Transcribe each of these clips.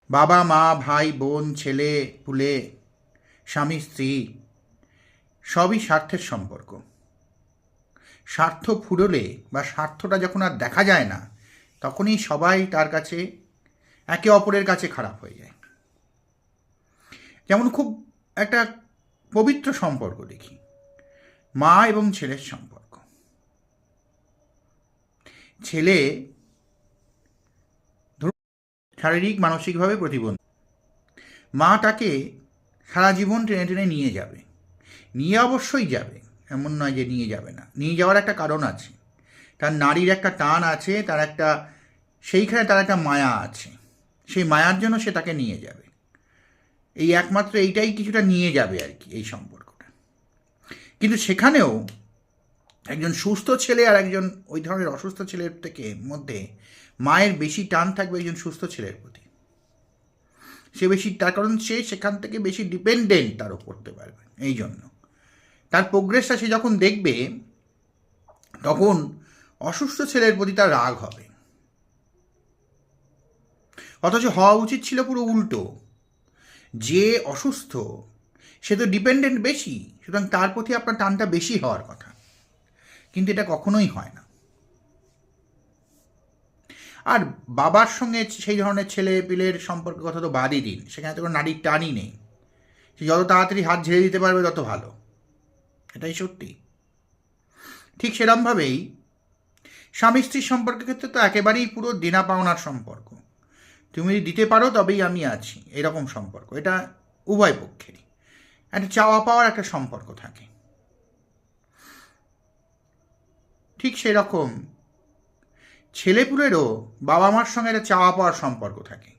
বাবা মা ভাই বোন ছেলে পুলে স্বামী স্ত্রী সবই স্বার্থের সম্পর্ক। স্বার্থ ফুরোলে বা স্বার্থটা যখন আর দেখা যায় না, তখনই সবাই তার কাছে একে অপরের কাছে খারাপ হয়ে যায়। যেমন খুব একটা পবিত্র সম্পর্ক দেখি, মা এবং ছেলের সম্পর্ক। ছেলে ধরুন শারীরিক মানসিকভাবে প্রতিবন্ধী, মা তাকে সারা জীবন টেনে টেনে নিয়ে যাবে, নিয়ে অবশ্যই যাবে, এমন নয় যে নিয়ে যাবে না। নিয়ে যাওয়ার একটা কারণ আছে, তার নারীর একটা টান আছে, তার একটা সেইখানে তার একটা মায়া আছে, সেই মায়ার জন্য সে তাকে নিয়ে যাবে। এই একমাত্র এইটাই কিছুটা নিয়ে যাবে আর কি, এই সম্পর্কটা। কিন্তু সেখানেও একজন সুস্থ ছেলে আর একজন ওই ধরনের অসুস্থ ছেলের থেকে মধ্যে মায়ের বেশি টান থাকবে একজন সুস্থ ছেলের প্রতি। সে বেশি, তার কারণ সে সেখান থেকে বেশি ডিপেন্ডেন্ট তার ওপর করতে পারবে। এই জন্য তার প্রোগ্রেসটা সে যখন দেখবে, তখন অসুস্থ ছেলের প্রতি তার রাগ হবে। অথচ হওয়া উচিত ছিল পুরো উল্টো, যে অসুস্থ সে তো ডিপেন্ডেন্ট বেশি, সুতরাং তার প্রতি আপনার টানটা বেশি হওয়ার কথা। কিন্তু এটা কখনোই হয় না। আর বাবার সঙ্গে সেই ধরনের ছেলে পিলের সম্পর্কের কথা তো বাদই দিন, সেখানে তো কোনো নারীর টানই নেই। সে যত তাড়াতাড়ি হাত ঝেড়ে দিতে পারবে তত ভালো, এটাই সত্যি। ঠিক সেরমভাবেই স্বামী স্ত্রীর সম্পর্কের ক্ষেত্রে তো একেবারেই পুরো দেনা পাওনার সম্পর্ক। তুমি দিতে পারো তবেই আমি আছি, এরকম সম্পর্ক। এটা উভয় পক্ষেরই একটা চাওয়া পাওয়ার একটা সম্পর্ক থাকে। ঠিক সেরকম ছেলেপুলেরও বাবা মার সঙ্গে একটা চাওয়া পাওয়ার সম্পর্ক থাকে।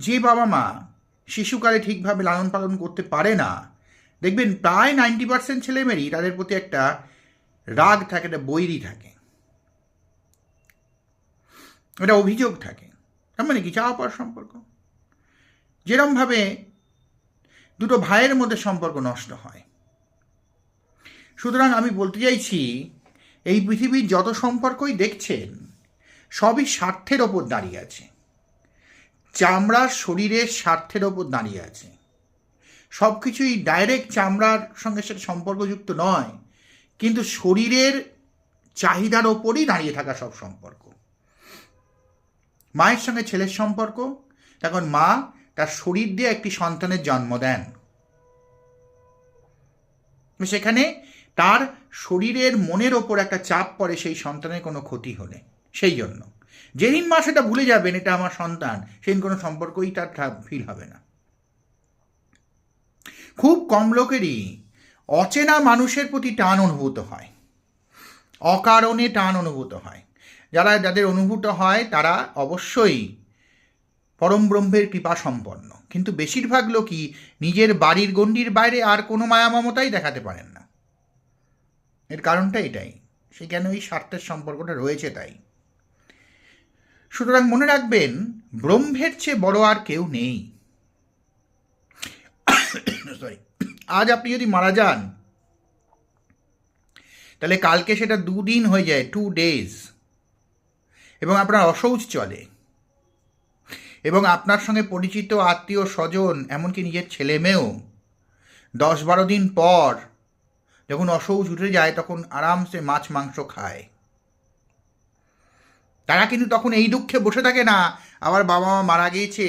যে বাবা মা শিশুকালে ঠিকভাবে লালন পালন করতে পারে না, দেখবেন প্রায় 90% ছেলেমেয়েরই তাদের প্রতি একটা রাগ থাকে, একটা বৈরি থাকে, একটা অভিযোগ থাকে। তার মানে কি, চাওয়া পাওয়ার সম্পর্ক। যেরমভাবে দুটো ভাইয়ের মধ্যে সম্পর্ক নষ্ট হয়। সুতরাং আমি বলতে চাইছি, এই পৃথিবীর যত সম্পর্কই দেখছেন সবই স্বার্থের ওপর দাঁড়িয়ে আছে, চামড়ার শরীরের স্বার্থের ওপর দাঁড়িয়ে আছে। সব কিছুই ডাইরেক্ট চামড়ার সঙ্গে সেটা সম্পর্কযুক্ত নয়, কিন্তু শরীরের চাহিদার ওপরই দাঁড়িয়ে থাকা সব সম্পর্ক। মায়ের সঙ্গে ছেলের সম্পর্ক, তখন মা তার শরীর দিয়ে একটি সন্তানের জন্ম দেন, সেখানে তার শরীরের মনের ওপর একটা চাপ পড়ে সেই সন্তানের কোনো ক্ষতি হলে। সেই জন্য যেদিন মা সেটা ভুলে যাবেন এটা আমার সন্তান, সেদিন কোনো সম্পর্কই তার ফিল হবে না। খুব কম লোকেরই অচেনা মানুষের প্রতি টান অনুভূত হয়, অকারণে টান অনুভূত হয়। যাদের অনুভূত হয় তারা অবশ্যই পরম ব্রহ্মের কৃপা সম্পন্ন, কিন্তু বেশিরভাগ লোকই নিজের বাড়ির গণ্ডির বাইরে আর কোনো মায়া মমতাই দেখাতে পারেন না। এর কারণটা এটাই, সেখানে ওই স্বার্থের সম্পর্কটা রয়েছে তাই। সুতরাং মনে রাখবেন, ব্রহ্মের চেয়ে বড় আর কেউ নেই। সরি, আজ আপনি যদি মারা যান, তাহলে কালকে সেটা 2 দিন হয়ে যায়, 2 days, এবং আপনার অশৌচ চলে, এবং আপনার সঙ্গে পরিচিত আত্মীয় স্বজন, এমনকি নিজের ছেলে মেয়েও 10-12 দিন পর যখন অশৌচ উঠে যায় তখন আরামসে মাছ মাংস খায়। তারা কিন্তু তখন এই দুঃখে বসে থাকে না, আবার বাবা মা মারা গিয়েছে,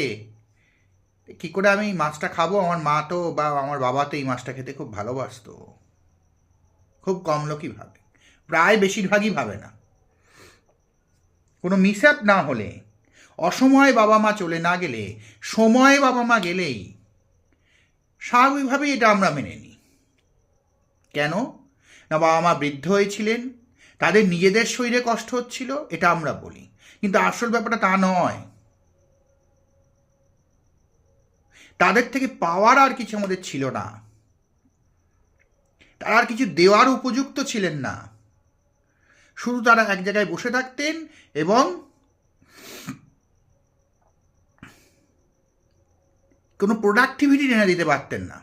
কী করে আমি মাছটা খাবো, আমার মা তো বা আমার বাবা তো এই মাছটা খেতে খুব ভালোবাসতো। খুব কম লোকই ভাবে, প্রায় বেশিরভাগই ভাবে না। কোনো মিসঅ্যাপ না হলে, অসময়ে বাবা মা চলে না গেলে, সময়ে বাবা মা গেলেই স্বাভাবিকভাবেই এটা আমরা মেনে নিই। কেন না, বাবা মা বৃদ্ধ হয়েছিলেন, তাদের নিজেদের শরীরে কষ্ট হচ্ছিল, এটা আমরা বলি, কিন্তু আসল ব্যাপারটা তা নয়। তাদের থেকে পাওয়ার আর কিছু আমাদের ছিল না, তারা আর কিছু দেওয়ার উপযুক্ত ছিলেন না। শুধু তারা এক জায়গায় বসে থাকতেন এবং কোনো প্রোডাক্টিভিটি এনে দিতে পারতেন না।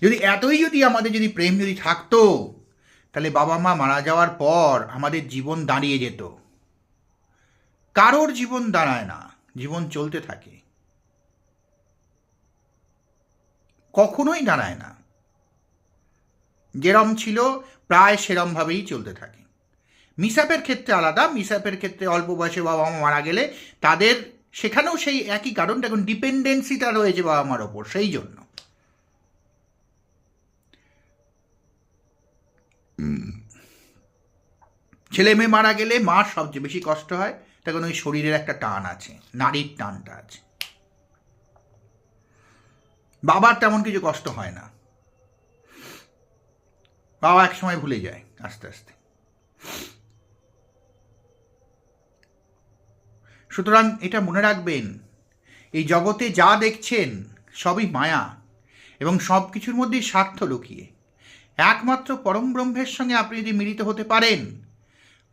যদি আমাদের প্রেম যদি থাকতো, তাহলে বাবা মা মারা যাওয়ার পর আমাদের জীবন দাঁড়িয়ে যেত। কারোর জীবন দাঁড়ায় না, জীবন চলতে থাকে, কখনোই দাঁড়ায় না। যেরম ছিল প্রায় সেরমভাবেই চলতে থাকে। মিসঅ্যাপের ক্ষেত্রে আলাদা। মিসঅ্যাপের ক্ষেত্রে অল্প বয়সে বাবা মা মারা গেলে তাদের সেখানেও সেই একই কারণ, এখন ডিপেন্ডেন্সিটা রয়েছে বাবা মার ওপর, সেই জন্য। ছেলে মেয়ে মারা গেলে মার সবচেয়ে বেশি কষ্ট হয়, তখন ওই শরীরের একটা টান আছে, নারীর টানটা আছে। বাবার তেমন কিছু কষ্ট হয় না, বাবা এক সময় ভুলে যায় আস্তে আস্তে। সুতরাং এটা মনে রাখবেন, এই জগতে যা দেখছেন সবই মায়া, এবং সব কিছুর মধ্যেই স্বার্থ লুকিয়ে। একমাত্র পরম ব্রহ্মের সঙ্গে আপনি যদি মিলিত হতে পারেন,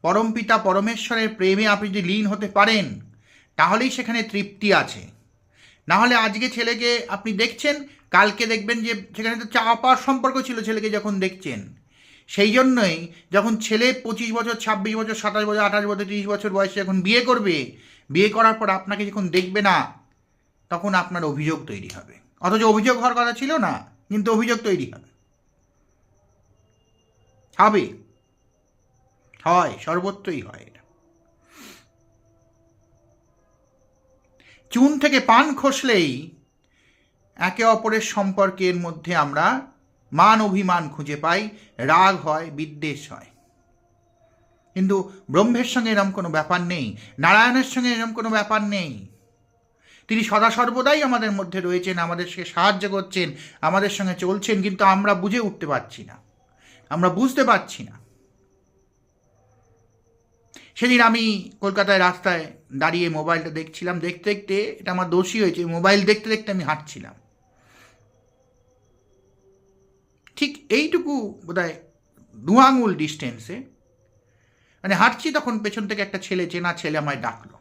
পরম পিতা পরমেশ্বরের প্রেমে আপনি যদি লীন হতে পারেন, তাহলেই সেখানে তৃপ্তি আছে। না হলে আজকে ছেলেকে আপনি দেখছেন, কালকে দেখবেন যে সেখানে তো চাওয়া পাওয়ার সম্পর্ক ছিল ছেলেকে যখন দেখছেন। সেই জন্যই যখন ছেলে 25 বছর, 26 বছর, 27 বছর, 28 বছর, 30 বছর বয়সে যখন বিয়ে করবে, বিয়ে করার পর আপনাকে যখন দেখবে না, তখন আপনার অভিযোগ তৈরি হবে। অথচ অভিযোগ হওয়ার কথা ছিল না, কিন্তু অভিযোগ তৈরি হবে, হবে, হয়, সর্বত্রই হয় এটা। চুন থেকে পান খসলেই একে অপরের সম্পর্কের মধ্যে আমরা মান অভিমান খুঁজে পাই, রাগ হয়, বিদ্বেষ হয়। কিন্তু ব্রহ্মের সঙ্গে এরম কোনো ব্যাপার নেই, নারায়ণের সঙ্গে এরম কোনো ব্যাপার নেই। তিনি সদা সর্বদাই আমাদের মধ্যে রয়েছেন, আমাদেরকে সাহায্য করছেন, আমাদের সঙ্গে চলছেন, কিন্তু আমরা বুঝে উঠতে পারছি না, আমরা বুঝতে পারছি না। সেদিন আমি কলকাতায় রাস্তায় দাঁড়িয়ে মোবাইলটা দেখছিলাম, দেখতে দেখতে, এটা আমার দোষী হয়েছে, মোবাইল দেখতে দেখতে আমি হাঁটছিলাম। ঠিক এইটুকু বোধহয় 2 আঙুল ডিস্টেন্সে মানে হাঁটছি, তখন পেছন থেকে একটা ছেলে, চেনা ছেলে আমায় ডাকলো।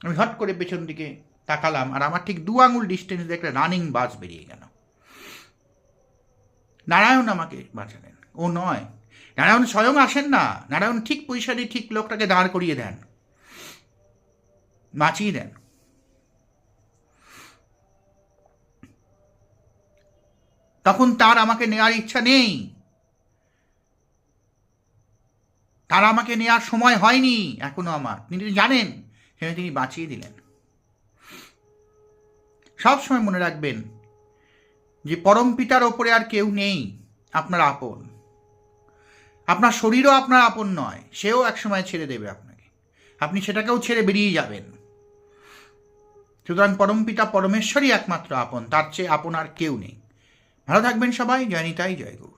আমি হট করে পেছন দিকে তাকালাম, আর আমার ঠিক 2 আঙুল ডিস্টেন্সে একটা রানিং বাস বেরিয়ে গেল। নারায়ণ আমাকে বাঁচালেন। ও নয়, নারায়ণ স্বয়ং আসেন না, নারায়ণ ঠিক পয়সাটি ঠিক লোকটাকে দাঁড় করিয়ে দেন, বাঁচিয়ে দেন। তখন তার আমাকে নেওয়ার ইচ্ছা নেই, তার আমাকে নেওয়ার সময় হয়নি এখনো আমার, তিনি জানেন, সেখানে তিনি বাঁচিয়ে দিলেন। সব সময় মনে রাখবেন যে পরম পিতার ওপরে আর কেউ নেই আপনার আপন। আপনার শরীরও আপনার আপন নয়, সেও একসময় ছেড়ে দেবে আপনাকে, আপনি সেটাকেও ছেড়ে বেরিয়ে যাবেন। সুতরাং পরম পিতা পরমেশ্বরই একমাত্র আপন, তার চেয়ে আপন আর কেউ নেই। ভালো থাকবেন সবাই। জয় নিতাই, জয় গুরু।